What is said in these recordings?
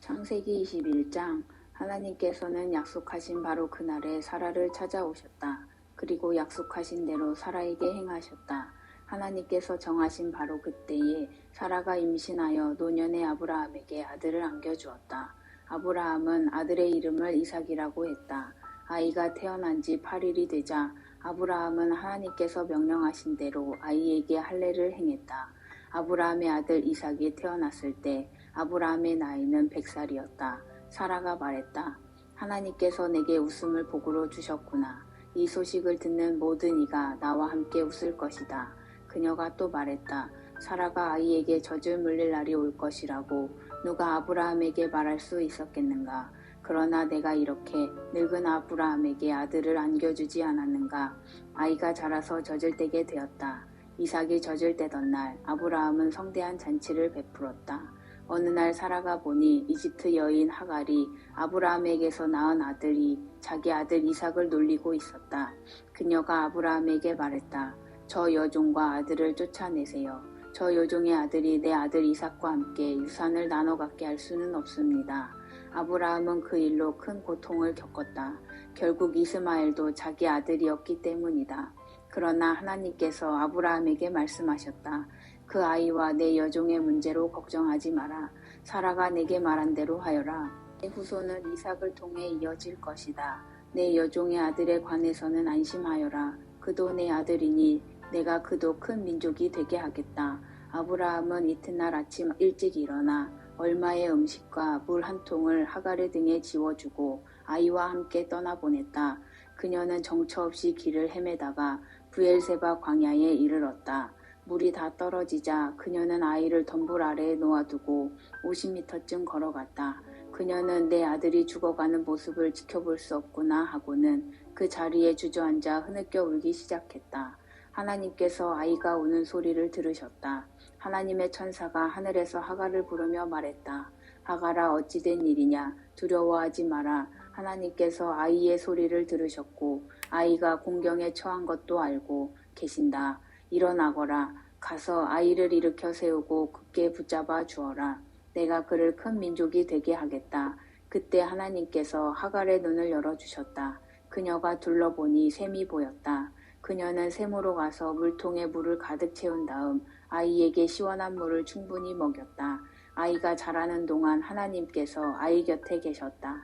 창세기 21장. 하나님께서는 약속하신 바로 그날에 사라를 찾아오셨다. 그리고 약속하신 대로 사라에게 행하셨다. 하나님께서 정하신 바로 그때에 사라가 임신하여 노년의 아브라함에게 아들을 안겨주었다. 아브라함은 아들의 이름을 이삭이라고 했다. 아이가 태어난 지 8일이 되자 아브라함은 하나님께서 명령하신 대로 아이에게 할례를 행했다. 아브라함의 아들 이삭이 태어났을 때 아브라함의 나이는 100살이었다. 사라가 말했다. 하나님께서 내게 웃음을 복으로 주셨구나. 이 소식을 듣는 모든 이가 나와 함께 웃을 것이다. 그녀가 또 말했다. 사라가 아이에게 젖을 물릴 날이 올 것이라고 누가 아브라함에게 말할 수 있었겠는가. 그러나 내가 이렇게 늙은 아브라함에게 아들을 안겨주지 않았는가. 아이가 자라서 젖을 떼게 되었다. 이삭이 젖을 떼던 날 아브라함은 성대한 잔치를 베풀었다. 어느 날 사라가 보니 이집트 여인 하갈이 아브라함에게서 낳은 아들이 자기 아들 이삭을 놀리고 있었다. 그녀가 아브라함에게 말했다. 저 여종과 아들을 쫓아내세요. 저 여종의 아들이 내 아들 이삭과 함께 유산을 나눠 갖게 할 수는 없습니다. 아브라함은 그 일로 큰 고통을 겪었다. 결국 이스마엘도 자기 아들이었기 때문이다. 그러나 하나님께서 아브라함에게 말씀하셨다. 그 아이와 내 여종의 문제로 걱정하지 마라. 사라가 내게 말한 대로 하여라. 내 후손은 이삭을 통해 이어질 것이다. 내 여종의 아들에 관해서는 안심하여라. 그도 내 아들이니 내가 그도 큰 민족이 되게 하겠다. 아브라함은 이튿날 아침 일찍 일어나 얼마의 음식과 물 한 통을 하갈의 등에 지워주고 아이와 함께 떠나보냈다. 그녀는 정처 없이 길을 헤매다가 브엘세바 광야에 이르렀다. 물이 다 떨어지자 그녀는 아이를 덤불 아래에 놓아두고 50m쯤 걸어갔다. 그녀는 내 아들이 죽어가는 모습을 지켜볼 수 없구나 하고는 그 자리에 주저앉아 흐느껴 울기 시작했다. 하나님께서 아이가 우는 소리를 들으셨다. 하나님의 천사가 하늘에서 하갈을 부르며 말했다. 하갈아, 어찌 된 일이냐? 두려워하지 마라. 하나님께서 아이의 소리를 들으셨고 아이가 공경에 처한 것도 알고 계신다. 일어나거라. 가서 아이를 일으켜 세우고 굳게 붙잡아 주어라. 내가 그를 큰 민족이 되게 하겠다. 그때 하나님께서 하갈의 눈을 열어주셨다. 그녀가 둘러보니 샘이 보였다. 그녀는 샘으로 가서 물통에 물을 가득 채운 다음 아이에게 시원한 물을 충분히 먹였다. 아이가 자라는 동안 하나님께서 아이 곁에 계셨다.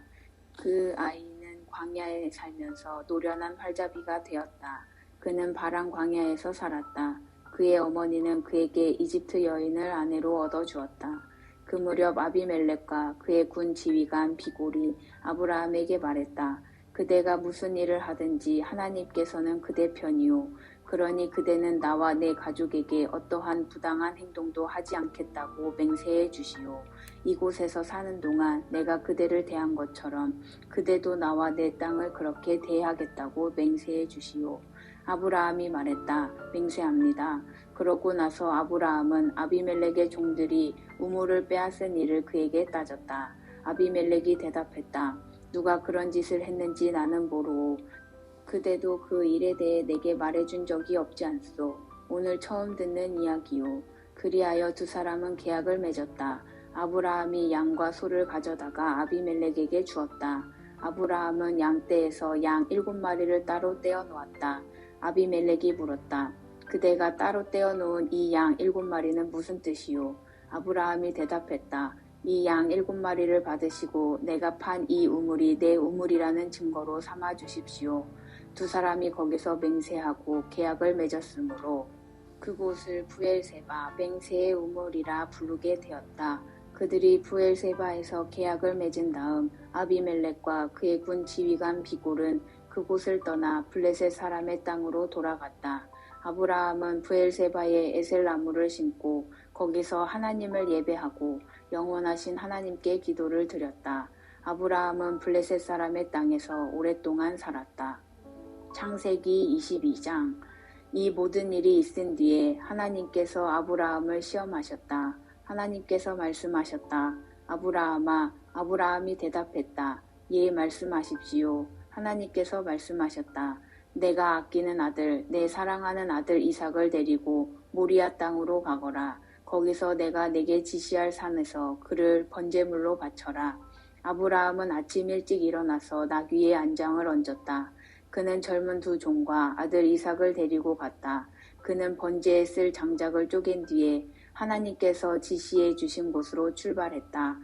그 아이는 광야에 살면서 노련한 활자비가 되었다. 그는 바란 광야에서 살았다. 그의 어머니는 그에게 이집트 여인을 아내로 얻어주었다. 그 무렵 아비멜렉과 그의 군 지휘관 비골이 아브라함에게 말했다. 그대가 무슨 일을 하든지 하나님께서는 그대 편이요. 그러니 그대는 나와 내 가족에게 어떠한 부당한 행동도 하지 않겠다고 맹세해 주시오. 이곳에서 사는 동안 내가 그대를 대한 것처럼 그대도 나와 내 땅을 그렇게 대하겠다고 맹세해 주시오. 아브라함이 말했다. 맹세합니다. 그러고 나서 아브라함은 아비멜렉의 종들이 우물을 빼앗은 일을 그에게 따졌다. 아비멜렉이 대답했다. 누가 그런 짓을 했는지 나는 모르오. 그대도 그 일에 대해 내게 말해준 적이 없지 않소. 오늘 처음 듣는 이야기요. 그리하여 두 사람은 계약을 맺었다. 아브라함이 양과 소를 가져다가 아비멜렉에게 주었다. 아브라함은 양떼에서 양 7마리를 따로 떼어 놓았다. 아비멜렉이 물었다. 그대가 따로 떼어 놓은 이 양 7마리는 무슨 뜻이요? 아브라함이 대답했다. 이 양 7마리를 받으시고 내가 판 이 우물이 내 우물이라는 증거로 삼아 주십시오. 두 사람이 거기서 맹세하고 계약을 맺었으므로 그곳을 브엘세바 맹세의 우물이라 부르게 되었다. 그들이 브엘세바에서 계약을 맺은 다음 아비멜렉과 그의 군 지휘관 비골은 그곳을 떠나 블레셋 사람의 땅으로 돌아갔다. 아브라함은 브엘세바에 에셀나무를 심고 거기서 하나님을 예배하고 영원하신 하나님께 기도를 드렸다. 아브라함은 블레셋 사람의 땅에서 오랫동안 살았다. 창세기 22장. 이 모든 일이 있은 뒤에 하나님께서 아브라함을 시험하셨다. 하나님께서 말씀하셨다. 아브라함아. 아브라함이 대답했다. 예, 말씀하십시오. 하나님께서 말씀하셨다. 내가 아끼는 아들, 내 사랑하는 아들 이삭을 데리고 모리아 땅으로 가거라. 거기서 내가 내게 지시할 산에서 그를 번제물로 바쳐라. 아브라함은 아침 일찍 일어나서 나귀의 안장을 얹었다. 그는 젊은 두 종과 아들 이삭을 데리고 갔다. 그는 번제에 쓸 장작을 쪼갠 뒤에 하나님께서 지시해 주신 곳으로 출발했다.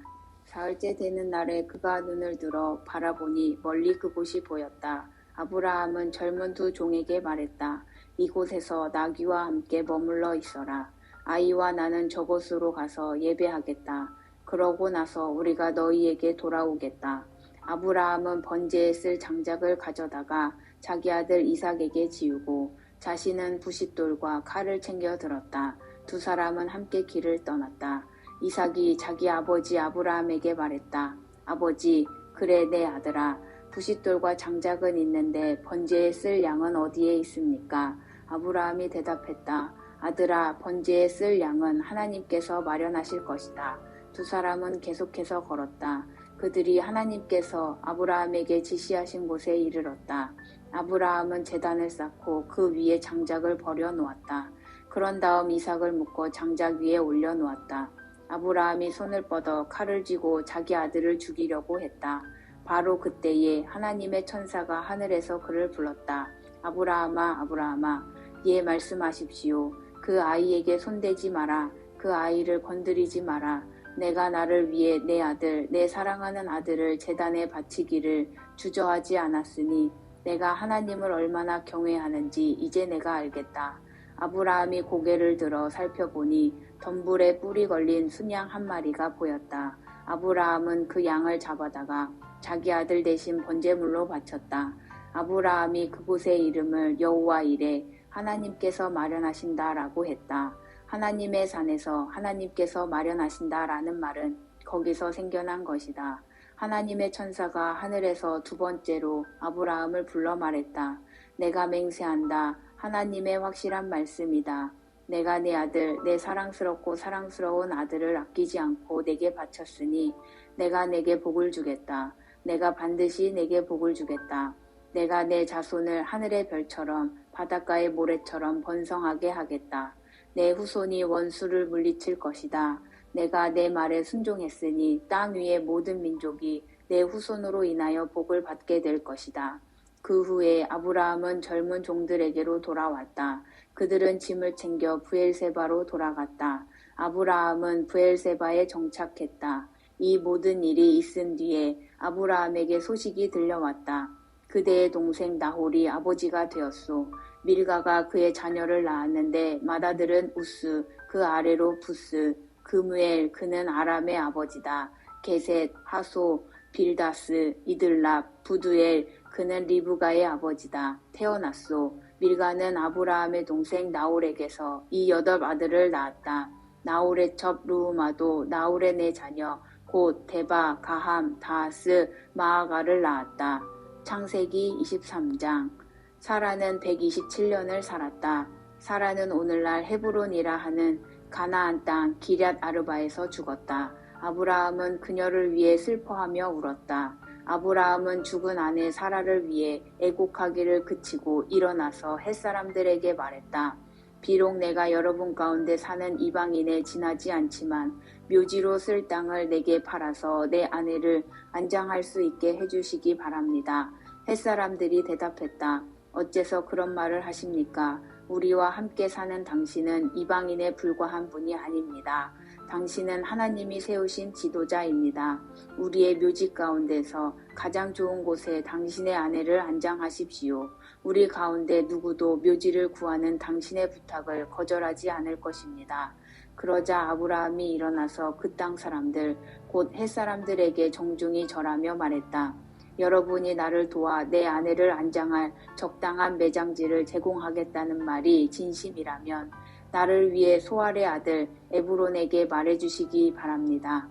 사흘째 되는 날에 그가 눈을 들어 바라보니 멀리 그곳이 보였다. 아브라함은 젊은 두 종에게 말했다. 이곳에서 나귀와 함께 머물러 있어라. 아이와 나는 저곳으로 가서 예배하겠다. 그러고 나서 우리가 너희에게 돌아오겠다. 아브라함은 번제에 쓸 장작을 가져다가 자기 아들 이삭에게 지우고 자신은 부싯돌과 칼을 챙겨 들었다. 두 사람은 함께 길을 떠났다. 이삭이 자기 아버지 아브라함에게 말했다. 아버지, 그래 내 아들아. 부싯돌과 장작은 있는데 번제에 쓸 양은 어디에 있습니까? 아브라함이 대답했다. 아들아, 번제에 쓸 양은 하나님께서 마련하실 것이다. 두 사람은 계속해서 걸었다. 그들이 하나님께서 아브라함에게 지시하신 곳에 이르렀다. 아브라함은 제단을 쌓고 그 위에 장작을 버려 놓았다. 그런 다음 이삭을 묶어 장작 위에 올려 놓았다. 아브라함이 손을 뻗어 칼을 쥐고 자기 아들을 죽이려고 했다. 바로 그때에 하나님의 천사가 하늘에서 그를 불렀다. 아브라함아, 아브라함아, 예 말씀하십시오. 그 아이에게 손대지 마라. 그 아이를 건드리지 마라. 내가 나를 위해 내 아들, 내 사랑하는 아들을 제단에 바치기를 주저하지 않았으니 내가 하나님을 얼마나 경외하는지 이제 내가 알겠다. 아브라함이 고개를 들어 살펴보니 덤불에 뿔이 걸린 순양 한 마리가 보였다. 아브라함은 그 양을 잡아다가 자기 아들 대신 번제물로 바쳤다. 아브라함이 그곳의 이름을 여호와 이레 하나님께서 마련하신다라고 했다. 하나님의 산에서 하나님께서 마련하신다라는 말은 거기서 생겨난 것이다. 하나님의 천사가 하늘에서 두 번째로 아브라함을 불러 말했다. 내가 맹세한다. 하나님의 확실한 말씀이다. 내가 내 아들, 내 사랑스럽고 사랑스러운 아들을 아끼지 않고 내게 바쳤으니 내가 내게 복을 주겠다. 내가 반드시 내게 복을 주겠다. 내가 내 자손을 하늘의 별처럼 바닷가의 모래처럼 번성하게 하겠다. 내 후손이 원수를 물리칠 것이다. 내가 내 말에 순종했으니 땅 위의 모든 민족이 내 후손으로 인하여 복을 받게 될 것이다. 그 후에 아브라함은 젊은 종들에게로 돌아왔다. 그들은 짐을 챙겨 브엘세바로 돌아갔다. 아브라함은 브엘세바에 정착했다. 이 모든 일이 있은 뒤에 아브라함에게 소식이 들려왔다. 그대의 동생 나홀이 아버지가 되었소. 밀가가 그의 자녀를 낳았는데 맏아들은 우스, 그 아래로 부스, 그무엘, 그는 아람의 아버지다. 게셋, 하소, 빌다스, 이들랍, 부두엘, 그는 리브가의 아버지다. 태어났소. 밀가는 아브라함의 동생 나홀에게서 이 8 아들을 낳았다. 나홀의 첩 루우마도 나홀의 네 자녀 곧 데바, 가함, 다하스, 마아가를 낳았다. 창세기 23장. 사라는 127년을 살았다. 사라는 오늘날 헤브론이라 하는 가나안 땅 기럇 아르바에서 죽었다. 아브라함은 그녀를 위해 슬퍼하며 울었다. 아브라함은 죽은 아내 사라를 위해 애곡하기를 그치고 일어나서 햇사람들에게 말했다. 비록 내가 여러분 가운데 사는 이방인에 지나지 않지만 묘지로 쓸 땅을 내게 팔아서 내 아내를 안장할 수 있게 해주시기 바랍니다. 햇사람들이 대답했다. 어째서 그런 말을 하십니까? 우리와 함께 사는 당신은 이방인에 불과한 분이 아닙니다. 당신은 하나님이 세우신 지도자입니다. 우리의 묘지 가운데서 가장 좋은 곳에 당신의 아내를 안장하십시오. 우리 가운데 누구도 묘지를 구하는 당신의 부탁을 거절하지 않을 것입니다. 그러자 아브라함이 일어나서 그 땅 사람들 곧 햇사람들에게 정중히 절하며 말했다. 여러분이 나를 도와 내 아내를 안장할 적당한 매장지를 제공하겠다는 말이 진심이라면 나를 위해 소알의 아들 에브론에게 말해주시기 바랍니다.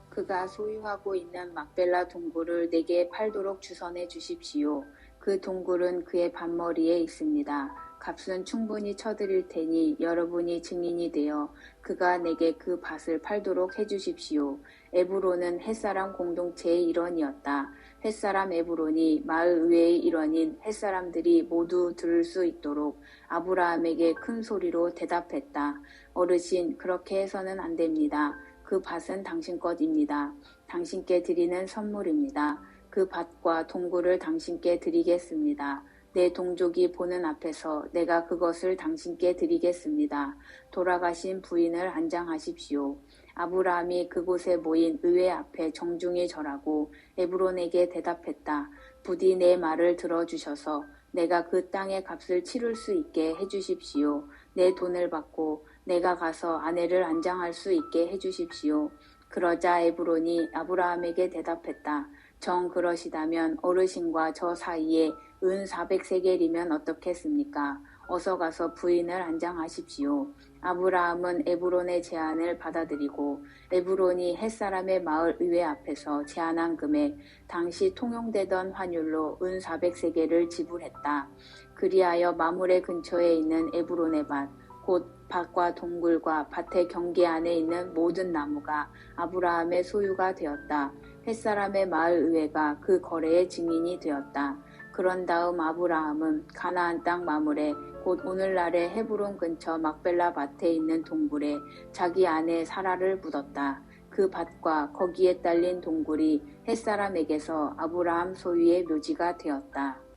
그가 소유하고 있는 막벨라 동굴을 내게 팔도록 주선해 주십시오. 그 동굴은 그의 밭머리에 있습니다. 값은 충분히 쳐드릴 테니 여러분이 증인이 되어 그가 내게 그 밭을 팔도록 해주십시오. 에브론은 햇사람 공동체의 일원이었다. 햇사람 에브론이 마을 의회의 일원인 햇사람들이 모두 들을 수 있도록 아브라함에게 큰 소리로 대답했다. 어르신, 그렇게 해서는 안 됩니다. 그 밭은 당신 것입니다. 당신께 드리는 선물입니다. 그 밭과 동굴을 당신께 드리겠습니다. 내 동족이 보는 앞에서 내가 그것을 당신께 드리겠습니다. 돌아가신 부인을 안장하십시오. 아브라함이 그곳에 모인 의회 앞에 정중히 절하고 에브론에게 대답했다. 부디 내 말을 들어주셔서 내가 그 땅의 값을 치를 수 있게 해주십시오. 내 돈을 받고 내가 가서 아내를 안장할 수 있게 해주십시오. 그러자 에브론이 아브라함에게 대답했다. 정 그러시다면 어르신과 저 사이에 은 400세겔이면 어떻겠습니까? 어서 가서 부인을 안장하십시오. 아브라함은 에브론의 제안을 받아들이고 에브론이 햇사람의 마을 의회 앞에서 제안한 금액, 당시 통용되던 환율로 은 400세겔을 지불했다. 그리하여 마므레 근처에 있는 에브론의 밭, 곧 밭과 동굴과 밭의 경계 안에 있는 모든 나무가 아브라함의 소유가 되었다. 햇사람의 마을 의회가 그 거래의 증인이 되었다. 그런 다음 아브라함은 가나안 땅 마므레 곧 오늘날의 헤브론 근처 막벨라 밭에 있는 동굴에 자기 아내 사라를 묻었다. 그 밭과 거기에 딸린 동굴이 햇사람에게서 아브라함 소유의 묘지가 되었다.